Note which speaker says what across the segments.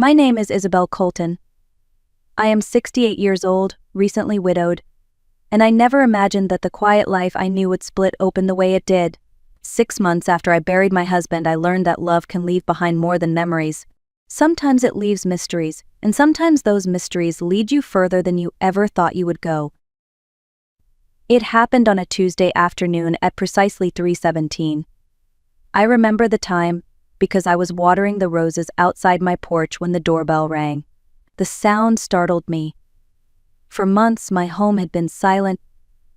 Speaker 1: My name is Isabel Colton. I am 68 years old, recently widowed, and I never imagined that the quiet life I knew would split open the way it did. 6 months after I buried my husband, I learned that love can leave behind more than memories. Sometimes it leaves mysteries, and sometimes those mysteries lead you further than you ever thought you would go. It happened on a Tuesday afternoon at precisely 3:17. I remember the time because I was watering the roses outside my porch when the doorbell rang. The sound startled me. For months, my home had been silent,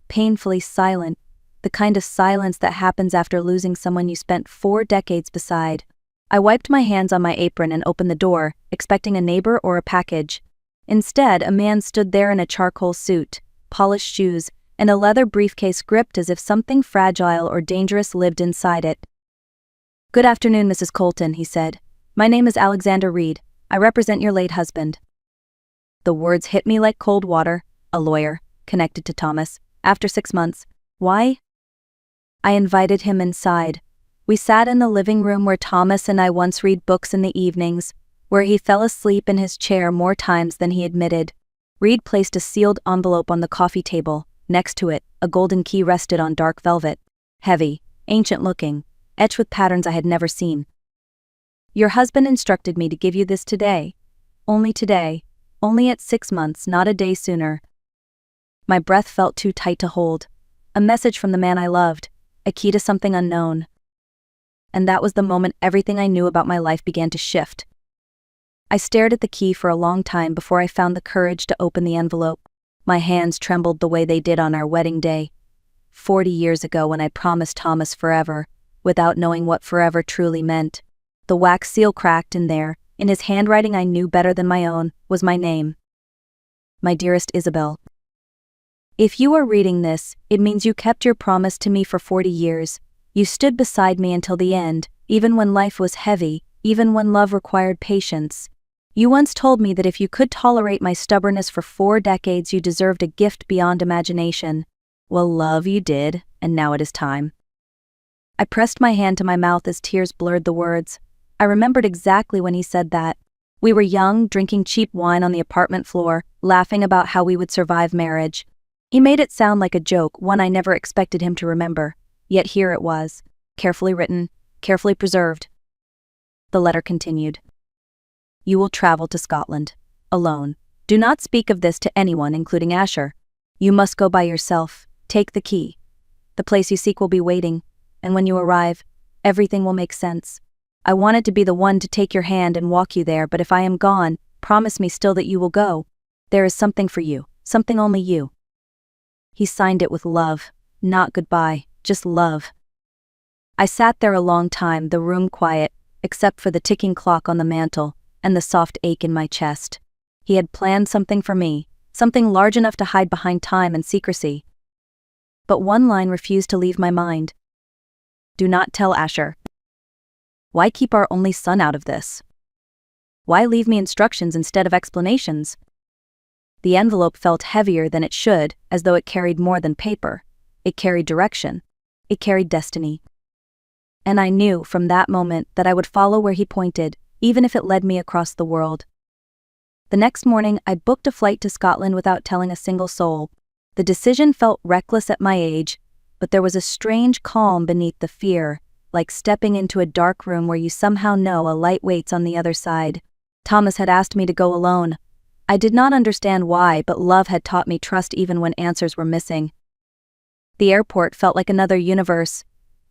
Speaker 1: painfully silent, the kind of silence that happens after losing someone you spent 4 decades beside. I wiped my hands on my apron and opened the door, expecting a neighbor or a package. Instead, a man stood there in a charcoal suit, polished shoes, and a leather briefcase gripped as if something fragile or dangerous lived inside it. "Good afternoon, Mrs. Colton," he said. "My name is Alexander Reed. I represent your late husband." The words hit me like cold water. A lawyer, connected to Thomas, after 6 months. Why? I invited him inside. We sat in the living room where Thomas and I once read books in the evenings, where he fell asleep in his chair more times than he admitted. Reed placed a sealed envelope on the coffee table. Next to it, a golden key rested on dark velvet. Heavy, ancient-looking, etched with patterns I had never seen. "Your husband instructed me to give you this today. Today. Only at 6 months, not a day sooner." My breath felt too tight to hold. A message from the man I loved, a key to something unknown. And that was the moment everything I knew about my life began to shift. I stared at the key for a long time before I found the courage to open the envelope. My hands trembled the way they did on our wedding day, 40 years ago when I promised Thomas forever, without knowing what forever truly meant. The wax seal cracked, and there, in his handwriting I knew better than my own, was my name. "My dearest Isabel, if you are reading this, it means you kept your promise to me for 40 years. You stood beside me until the end, even when life was heavy, even when love required patience. You once told me that if you could tolerate my stubbornness for 4 decades, you deserved a gift beyond imagination. Well, love, you did, and now it is time." I pressed my hand to my mouth as tears blurred the words. I remembered exactly when he said that. We were young, drinking cheap wine on the apartment floor, laughing about how we would survive marriage. He made it sound like a joke, one I never expected him to remember. Yet here it was, carefully written, carefully preserved. The letter continued. "You will travel to Scotland, alone. Do not speak of this to anyone, including Asher. You must go by yourself. Take the key. The place you seek will be waiting, and when you arrive, everything will make sense. I wanted to be the one to take your hand and walk you there, but if I am gone, promise me still that you will go. There is something for you, something only you." He signed it with love, not goodbye, just love. I sat there a long time, the room quiet, except for the ticking clock on the mantel and the soft ache in my chest. He had planned something for me, something large enough to hide behind time and secrecy. But one line refused to leave my mind. "Do not tell Asher. Why keep our only son out of this? Why leave me instructions instead of explanations?" The envelope felt heavier than it should, as though it carried more than paper. It carried direction. It carried destiny. And I knew from that moment that I would follow where he pointed, even if it led me across the world. The next morning, I booked a flight to Scotland without telling a single soul. The decision felt reckless at my age, but there was a strange calm beneath the fear, like stepping into a dark room where you somehow know a light waits on the other side. Thomas had asked me to go alone. I did not understand why, but love had taught me trust even when answers were missing. The airport felt like another universe.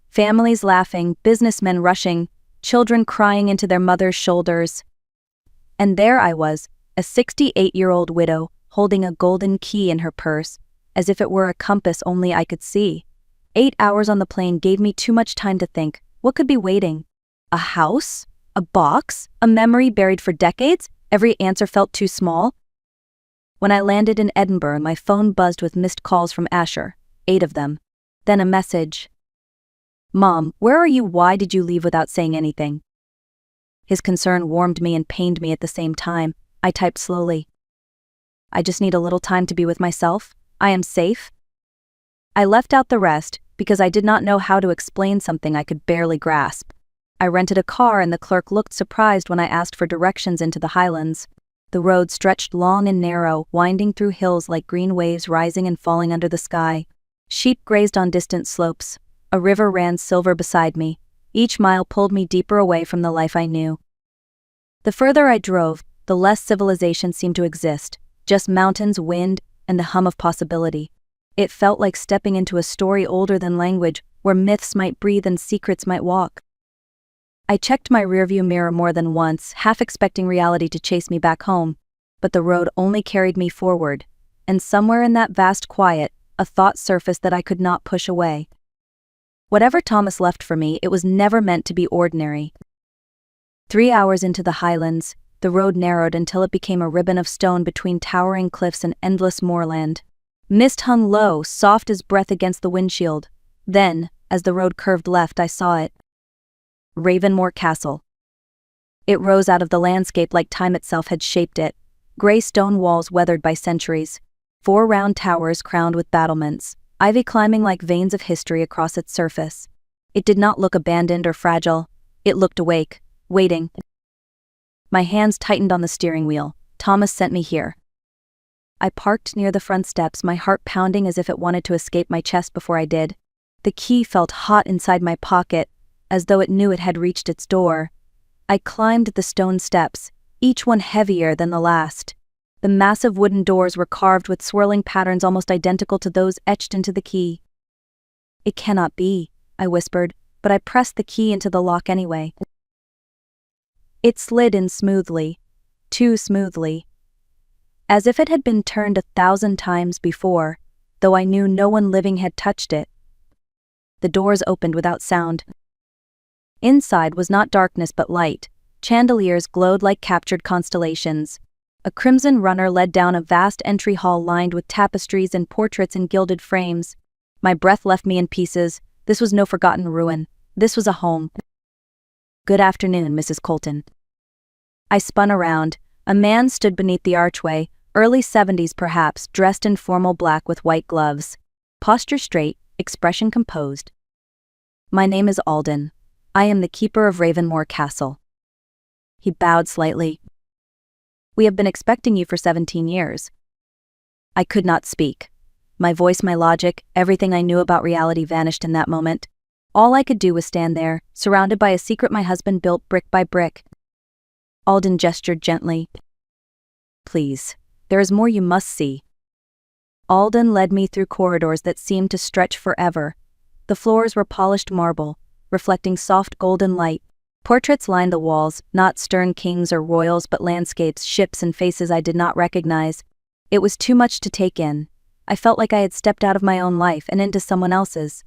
Speaker 1: Families laughing, businessmen rushing, children crying into their mothers' shoulders. And there I was, a 68-year-old widow, holding a golden key in her purse, as if it were a compass only I could see. 8 hours on the plane gave me too much time to think. What could be waiting? A house? A box? A memory buried for decades? Every answer felt too small. When I landed in Edinburgh, my phone buzzed with missed calls from Asher, 8 of them. Then a message. "Mom, where are you? Why did you leave without saying anything?" His concern warmed me and pained me at the same time. I typed slowly. "I just need a little time to be with myself. I am safe." I left out the rest because I did not know how to explain something I could barely grasp. I rented a car and the clerk looked surprised when I asked for directions into the highlands. The road stretched long and narrow, winding through hills like green waves rising and falling under the sky. Sheep grazed on distant slopes. A river ran silver beside me. Each mile pulled me deeper away from the life I knew. The further I drove, the less civilization seemed to exist, just mountains, wind, and the hum of possibility. It felt like stepping into a story older than language, where myths might breathe and secrets might walk. I checked my rearview mirror more than once, half expecting reality to chase me back home, but the road only carried me forward, and somewhere in that vast quiet, a thought surfaced that I could not push away. Whatever Thomas left for me, it was never meant to be ordinary. 3 hours into the highlands, the road narrowed until it became a ribbon of stone between towering cliffs and endless moorland. Mist hung low, soft as breath against the windshield. Then, as the road curved left, I saw it. Ravenmoor Castle. It rose out of the landscape like time itself had shaped it. Gray stone walls weathered by centuries. 4 round towers crowned with battlements, ivy climbing like veins of history across its surface. It did not look abandoned or fragile. It looked awake, waiting. My hands tightened on the steering wheel. Thomas sent me here. I parked near the front steps, my heart pounding as if it wanted to escape my chest before I did. The key felt hot inside my pocket, as though it knew it had reached its door. I climbed the stone steps, each one heavier than the last. The massive wooden doors were carved with swirling patterns almost identical to those etched into the key. "It cannot be," I whispered, but I pressed the key into the lock anyway. It slid in smoothly, too smoothly, as if it had been turned 1,000 times before, though I knew no one living had touched it. The doors opened without sound. Inside was not darkness but light. Chandeliers glowed like captured constellations. A crimson runner led down a vast entry hall lined with tapestries and portraits in gilded frames. My breath left me in pieces. This was no forgotten ruin. This was a home. "Good afternoon, Mrs. Colton." I spun around. A man stood beneath the archway, early 70s perhaps, dressed in formal black with white gloves. Posture straight, expression composed. "My name is Alden. I am the keeper of Ravenmoor Castle." He bowed slightly. "We have been expecting you for 17 years. I could not speak. My voice, my logic, everything I knew about reality vanished in that moment. All I could do was stand there, surrounded by a secret my husband built brick by brick. Alden gestured gently. "Please, there is more you must see." Alden led me through corridors that seemed to stretch forever. The floors were polished marble, reflecting soft golden light. Portraits lined the walls, not stern kings or royals but landscapes, ships and faces I did not recognize. It was too much to take in. I felt like I had stepped out of my own life and into someone else's.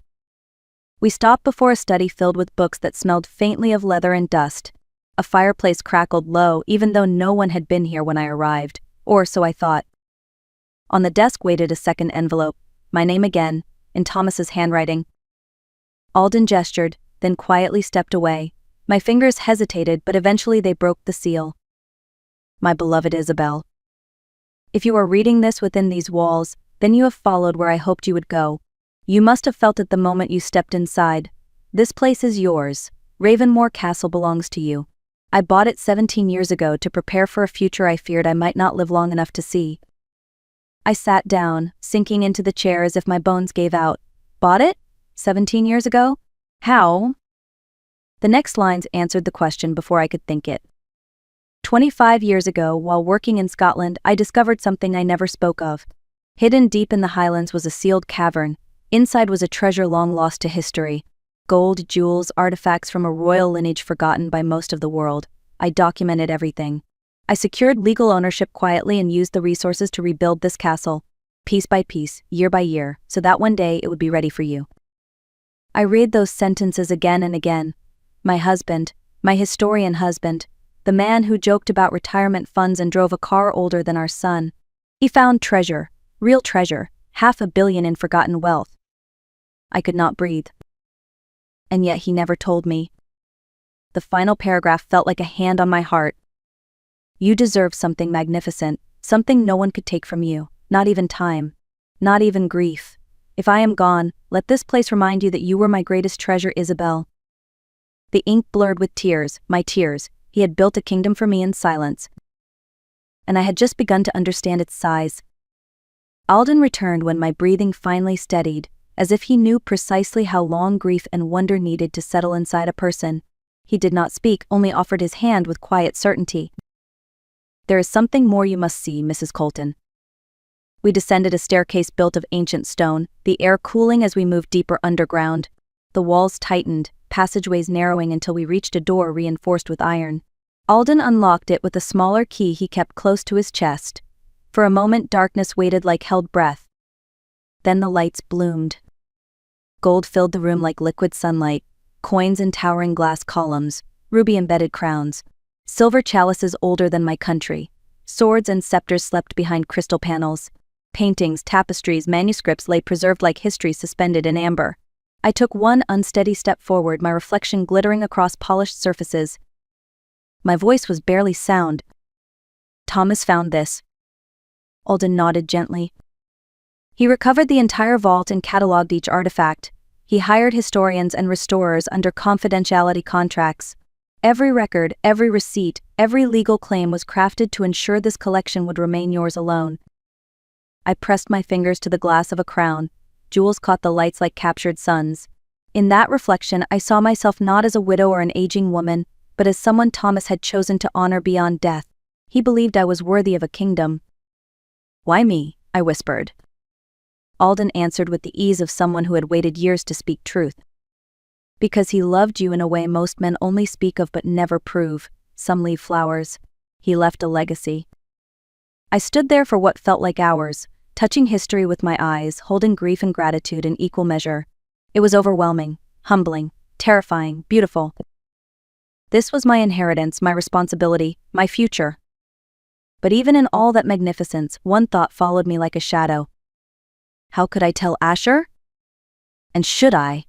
Speaker 1: We stopped before a study filled with books that smelled faintly of leather and dust. A fireplace crackled low even though no one had been here when I arrived, or so I thought. On the desk waited a second envelope, my name again, in Thomas's handwriting. Alden gestured, then quietly stepped away. My fingers hesitated, but eventually they broke the seal. "My beloved Isabel. If you are reading this within these walls, then you have followed where I hoped you would go. You must have felt it the moment you stepped inside. This place is yours. Ravenmoor Castle belongs to you. I bought it 17 years ago to prepare for a future I feared I might not live long enough to see." I sat down, sinking into the chair as if my bones gave out. "Bought it? 17 years ago? How?" The next lines answered the question before I could think it. 25 years ago, while working in Scotland, I discovered something I never spoke of. Hidden deep in the highlands was a sealed cavern. Inside was a treasure long lost to history. Gold, jewels, artifacts from a royal lineage forgotten by most of the world. I documented everything. I secured legal ownership quietly and used the resources to rebuild this castle, piece by piece, year by year, so that one day it would be ready for you. I read those sentences again and again. My husband, my historian husband, the man who joked about retirement funds and drove a car older than our son. He found treasure, real treasure, 500 million in forgotten wealth. I could not breathe. And yet he never told me. The final paragraph felt like a hand on my heart. "You deserve something magnificent, something no one could take from you, not even time, not even grief. If I am gone, let this place remind you that you were my greatest treasure, Isabel." The ink blurred with tears, my tears. He had built a kingdom for me in silence, and I had just begun to understand its size. Alden returned when my breathing finally steadied, as if he knew precisely how long grief and wonder needed to settle inside a person. He did not speak, only offered his hand with quiet certainty. "There is something more you must see, Mrs. Colton." We descended a staircase built of ancient stone, the air cooling as we moved deeper underground. The walls tightened, passageways narrowing until we reached a door reinforced with iron. Alden unlocked it with a smaller key he kept close to his chest. For a moment darkness waited like held breath. Then the lights bloomed. Gold filled the room like liquid sunlight, coins in towering glass columns, ruby-embedded crowns, silver chalices older than my country, swords and scepters slept behind crystal panels. Paintings, tapestries, manuscripts lay preserved like history suspended in amber. I took one unsteady step forward, my reflection glittering across polished surfaces. My voice was barely sound. "Thomas found this." Alden nodded gently. He recovered the entire vault and catalogued each artifact. He hired historians and restorers under confidentiality contracts. Every record, every receipt, every legal claim was crafted to ensure this collection would remain yours alone. I pressed my fingers to the glass of a crown. Jewels caught the lights like captured suns. In that reflection, I saw myself not as a widow or an aging woman, but as someone Thomas had chosen to honor beyond death. He believed I was worthy of a kingdom. "Why me?" I whispered. Alden answered with the ease of someone who had waited years to speak truth. "Because he loved you in a way most men only speak of but never prove. Some leave flowers. He left a legacy." I stood there for what felt like hours, touching history with my eyes, holding grief and gratitude in equal measure. It was overwhelming, humbling, terrifying, beautiful. This was my inheritance, my responsibility, my future. But even in all that magnificence, one thought followed me like a shadow. How could I tell Asher? And should I?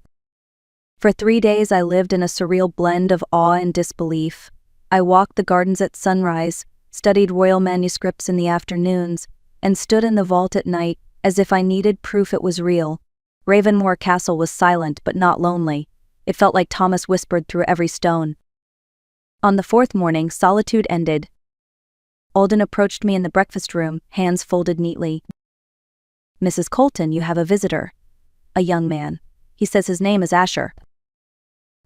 Speaker 1: For 3 days I lived in a surreal blend of awe and disbelief. I walked the gardens at sunrise, studied royal manuscripts in the afternoons, and stood in the vault at night, as if I needed proof it was real. Ravenmoor Castle was silent but not lonely. It felt like Thomas whispered through every stone. On the 4th morning, solitude ended. Alden approached me in the breakfast room, hands folded neatly. "Mrs. Colton, you have a visitor. A young man. He says his name is Asher."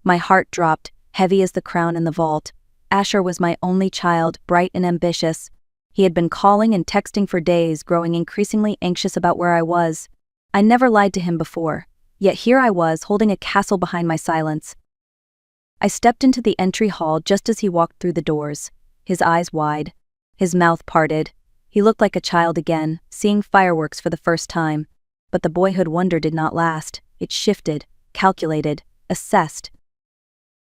Speaker 1: My heart dropped, heavy as the crown in the vault. Asher was my only child, bright and ambitious. He had been calling and texting for days, growing increasingly anxious about where I was. I never lied to him before, yet here I was, holding a castle behind my silence. I stepped into the entry hall just as he walked through the doors, his eyes wide, his mouth parted. He looked like a child again, seeing fireworks for the first time. But the boyhood wonder did not last. It shifted, calculated, assessed.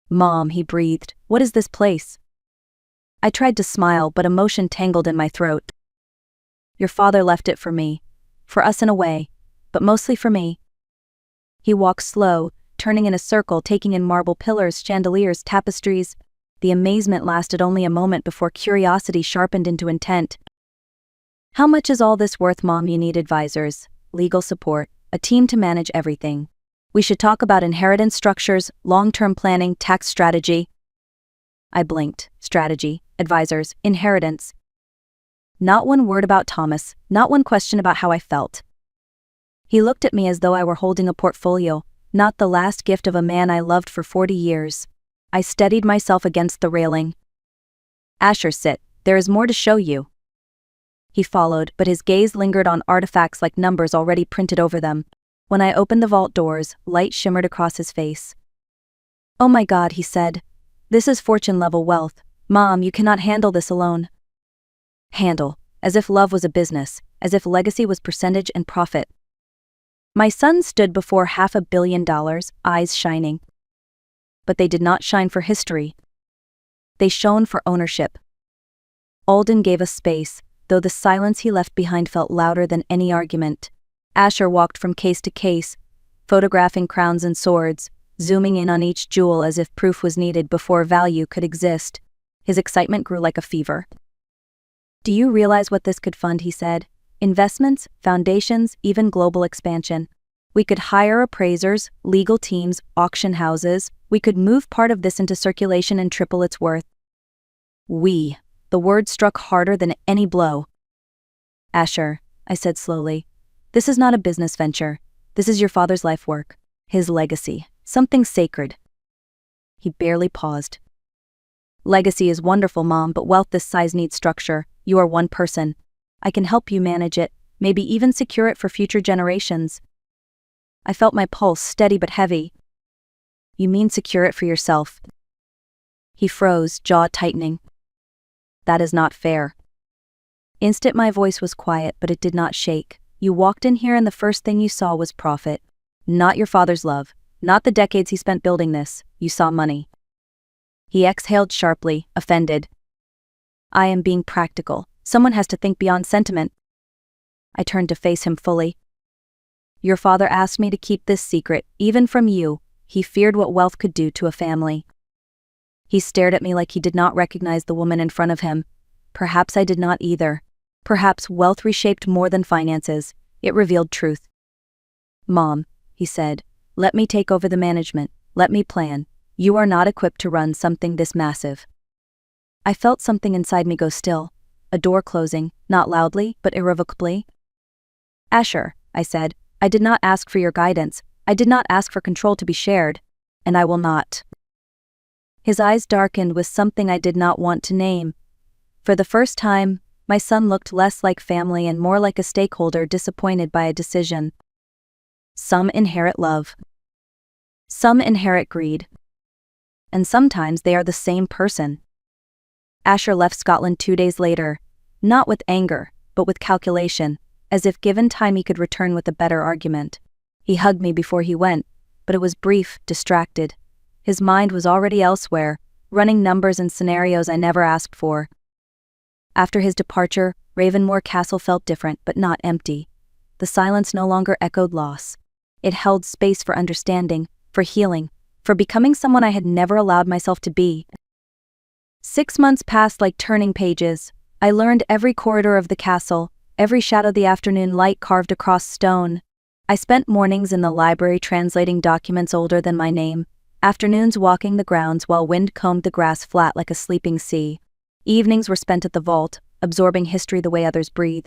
Speaker 1: "Mom," he breathed, "what is this place?" I tried to smile, but emotion tangled in my throat. "Your father left it for me. For us in a way, but mostly for me." He walked slow, turning in a circle, taking in marble pillars, chandeliers, tapestries. The amazement lasted only a moment before curiosity sharpened into intent. "How much is all this worth, Mom?" "You need advisors, legal support, a team to manage everything. We should talk about inheritance structures, long-term planning, tax strategy." I blinked. Strategy, advisors, inheritance. Not one word about Thomas, not one question about how I felt. He looked at me as though I were holding a portfolio, not the last gift of a man I loved for 40 years. I steadied myself against the railing. "Asher, sit. There is more to show you." He followed, but his gaze lingered on artifacts like numbers already printed over them. When I opened the vault doors, light shimmered across his face. "Oh my God," he said. "This is fortune-level wealth. Mom, you cannot handle this alone." Handle, as if love was a business, as if legacy was percentage and profit. My son stood before $500 million, eyes shining. But they did not shine for history. They shone for ownership. Alden gave us space, though the silence he left behind felt louder than any argument. Asher walked from case to case, photographing crowns and swords, zooming in on each jewel as if proof was needed before value could exist. His excitement grew like a fever. "Do you realize what this could fund?" he said. "Investments, foundations, even global expansion. We could hire appraisers, legal teams, auction houses. We could move part of this into circulation and triple its worth. We. The word struck harder than any blow. Asher, I said slowly, this is not a business venture. This is your father's life work, his legacy, something sacred. He barely paused. Legacy is wonderful, Mom, but wealth this size needs structure. You are one person. I can help you manage it, maybe even secure it for future generations. I felt my pulse steady but heavy. You mean secure it for yourself? He froze, jaw tightening. That is not fair. Instant my voice was quiet, but it did not shake. You walked in here and the first thing you saw was profit. Not your father's love, not the decades he spent building this. You saw money. He exhaled sharply, offended. I am being practical. Someone has to think beyond sentiment. I turned to face him fully. Your father asked me to keep this secret, even from you. He feared what wealth could do to a family. He stared at me like he did not recognize the woman in front of him. Perhaps I did not either. Perhaps wealth reshaped more than finances. It revealed truth. Mom, he said, let me take over the management. Let me plan. You are not equipped to run something this massive. I felt something inside me go still. A door closing, not loudly, but irrevocably. Asher, I said, I did not ask for your guidance. I did not ask for control to be shared. And I will not. His eyes darkened with something I did not want to name. For the first time, my son looked less like family and more like a stakeholder disappointed by a decision. Some inherit love. Some inherit greed. And sometimes they are the same person. Asher left Scotland 2 days later, not with anger, but with calculation, as if given time he could return with a better argument. He hugged me before he went, but it was brief, distracted. His mind was already elsewhere, running numbers and scenarios I never asked for. After his departure, Ravenmore Castle felt different, but not empty. The silence no longer echoed loss. It held space for understanding, for healing, for becoming someone I had never allowed myself to be. 6 months passed like turning pages. I learned every corridor of the castle, every shadow the afternoon light carved across stone. I spent mornings in the library translating documents older than my name, afternoons walking the grounds while wind combed the grass flat like a sleeping sea. Evenings were spent at the vault, absorbing history the way others breathe.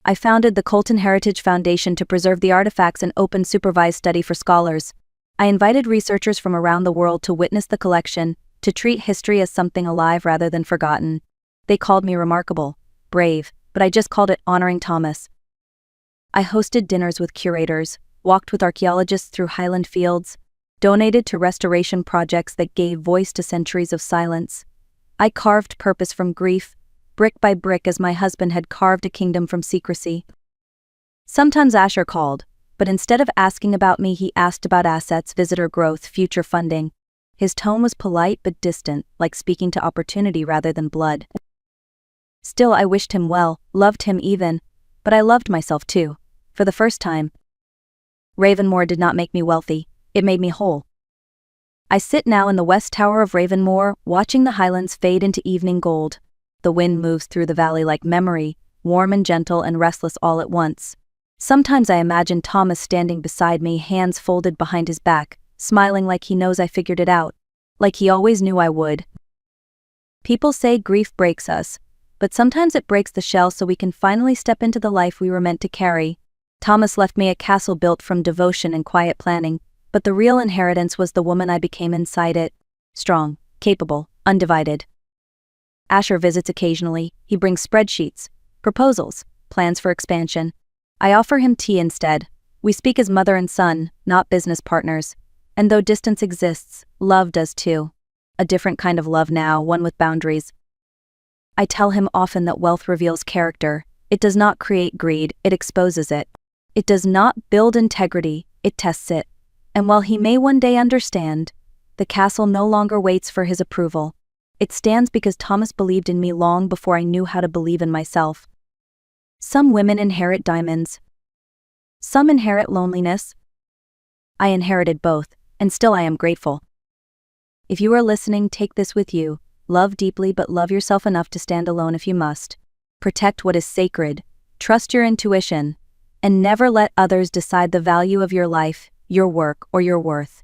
Speaker 1: I founded the Colton Heritage Foundation to preserve the artifacts and open supervised study for scholars. I invited researchers from around the world to witness the collection, to treat history as something alive rather than forgotten. They called me remarkable, brave, but I just called it honoring Thomas. I hosted dinners with curators, walked with archaeologists through Highland fields, donated to restoration projects that gave voice to centuries of silence. I carved purpose from grief, brick by brick as my husband had carved a kingdom from secrecy. Sometimes Asher called, but instead of asking about me he asked about assets, visitor growth, future funding. His tone was polite but distant, like speaking to opportunity rather than blood. Still, I wished him well, loved him even, but I loved myself too, for the first time. Ravenmore did not make me wealthy, it made me whole. I sit now in the west tower of Ravenmore, watching the highlands fade into evening gold. The wind moves through the valley like memory, warm and gentle and restless all at once. Sometimes I imagine Thomas standing beside me, hands folded behind his back, smiling like he knows I figured it out, like he always knew I would. People say grief breaks us, but sometimes it breaks the shell so we can finally step into the life we were meant to carry. Thomas left me a castle built from devotion and quiet planning, but the real inheritance was the woman I became inside it. Strong, capable, undivided. Asher visits occasionally. He brings spreadsheets, proposals, plans for expansion. I offer him tea instead. We speak as mother and son, not business partners. And though distance exists, love does too. A different kind of love now, one with boundaries. I tell him often that wealth reveals character. It does not create greed, it exposes it. It does not build integrity, it tests it. And while he may one day understand, the castle no longer waits for his approval. It stands because Thomas believed in me long before I knew how to believe in myself. Some women inherit diamonds. Some inherit loneliness. I inherited both, and still I am grateful. If you are listening, take this with you. Love deeply, but love yourself enough to stand alone if you must. Protect what is sacred. Trust your intuition. And never let others decide the value of your life, your work, or your worth.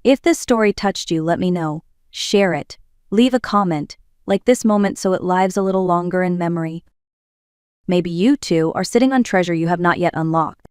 Speaker 1: If this story touched you, let me know. Share it. Leave a comment, like this moment so it lives a little longer in memory. Maybe you too are sitting on treasure you have not yet unlocked.